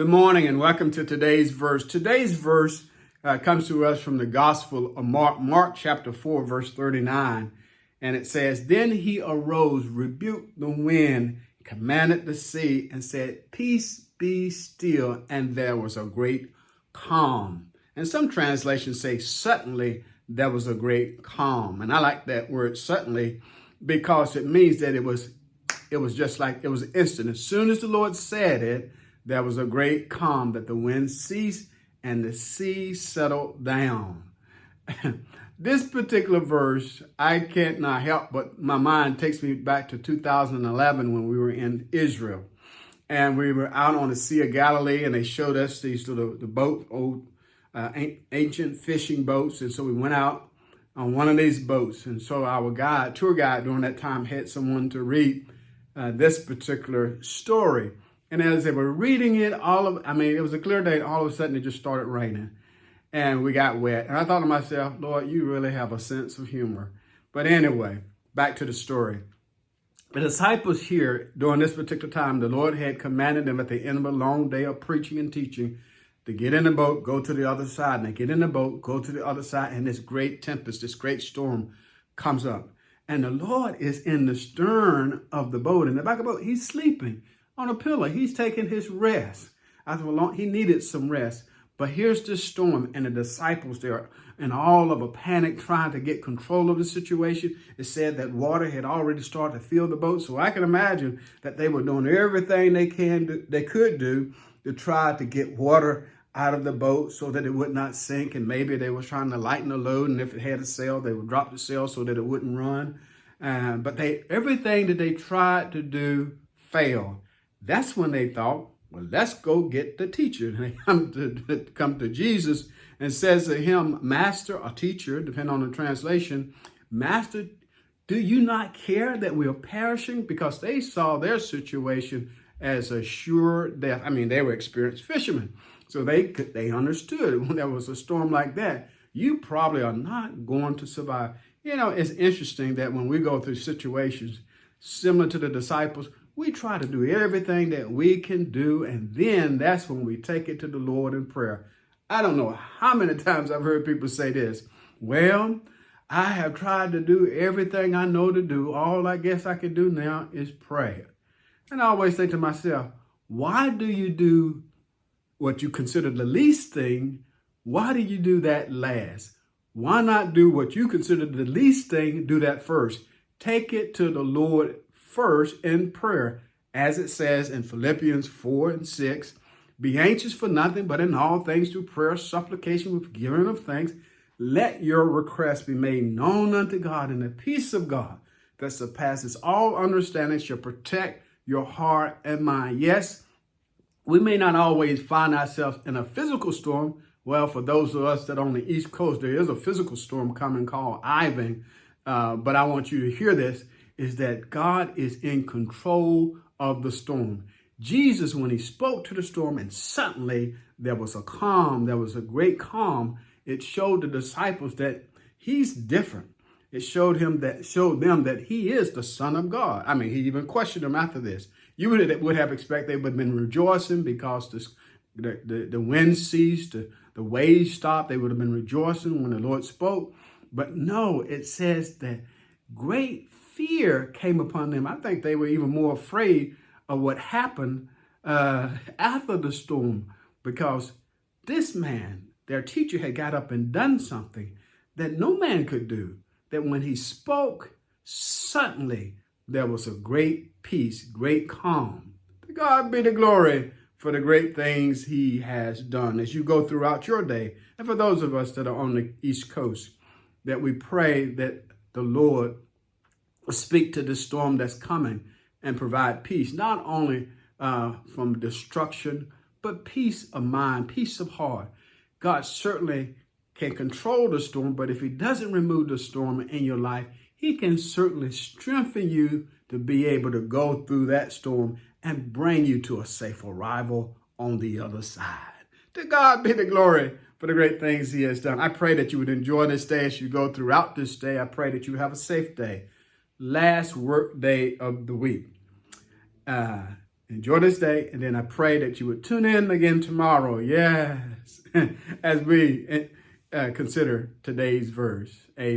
Good morning and welcome to today's verse. Today's verse comes to us from the Gospel of Mark chapter 4, verse 39. And it says, "Then he arose, rebuked the wind, commanded the sea, and said, 'Peace, be still.' And there was a great calm." And some translations say, "Suddenly there was a great calm." And I like that word "suddenly" because it means that it was just like it was instant. As soon as the Lord said it, there was a great calm, that the wind ceased and the sea settled down. This particular verse, I can't not help but my mind takes me back to 2011 when we were in Israel. And we were out on the Sea of Galilee, and they showed us these little old ancient fishing boats. And so we went out on one of these boats. And so our tour guide during that time had someone to read this particular story. And as they were reading it, it was a clear day. All of a sudden, it just started raining and we got wet. And I thought to myself, Lord, you really have a sense of humor. But anyway, back to the story. The disciples here, during this particular time, the Lord had commanded them at the end of a long day of preaching and teaching to get in the boat, go to the other side. And they get in the boat, go to the other side, and this great tempest, this great storm comes up. And the Lord is in the stern of the boat. In the back of the boat, he's sleeping on a pillow. He's taking his rest. He needed some rest. But here's this storm, and the disciples there in all of a panic trying to get control of the situation. It said that water had already started to fill the boat. So I can imagine that they were doing everything they could do to try to get water out of the boat so that it would not sink. And maybe they were trying to lighten the load. And if it had a sail, they would drop the sail so that it wouldn't run. But everything that they tried to do failed. That's when they thought, well, let's go get the teacher. And they come to Jesus and says to him, "Master," or teacher, depending on the translation, "Master, do you not care that we are perishing?" Because they saw their situation as a sure death. They were experienced fishermen. So they understood when there was a storm like that, you probably are not going to survive. It's interesting that when we go through situations similar to the disciples, we try to do everything that we can do, and then that's when we take it to the Lord in prayer. I don't know how many times I've heard people say this, "Well, I have tried to do everything I know to do. All I guess I can do now is pray." And I always say to myself, why do you do what you consider the least thing? Why do you do that last? Why not do what you consider the least thing, do that first? Take it to the Lord first in prayer, as it says in Philippians 4 and 6, "Be anxious for nothing, but in all things through prayer, supplication with giving of thanks, let your requests be made known unto God, and the peace of God that surpasses all understanding shall protect your heart and mind." Yes, we may not always find ourselves in a physical storm. Well, for those of us that are on the East Coast, there is a physical storm coming called Ivan. But I want you to hear this, is that God is in control of the storm. Jesus, when he spoke to the storm and suddenly there was a calm, there was a great calm, it showed the disciples that he's different. It showed them that he is the Son of God. He even questioned them after this. You would have expected they would have been rejoicing because the wind ceased, the waves stopped. They would have been rejoicing when the Lord spoke. But no, it says that great fear came upon them. I think they were even more afraid of what happened after the storm, because this man, their teacher, had got up and done something that no man could do. That when he spoke, suddenly there was a great peace, great calm. To God be the glory for the great things he has done. As you go throughout your day, and for those of us that are on the East Coast, that we pray that the Lord will speak to the storm that's coming and provide peace, not only from destruction, but peace of mind, peace of heart. God certainly can control the storm, but if he doesn't remove the storm in your life, he can certainly strengthen you to be able to go through that storm and bring you to a safe arrival on the other side. To God be the glory for the great things he has done. I pray that you would enjoy this day as you go throughout this day. I pray that you have a safe day. Last work day of the week. Enjoy this day, and then I pray that you would tune in again tomorrow. Yes, as we consider today's verse. Amen.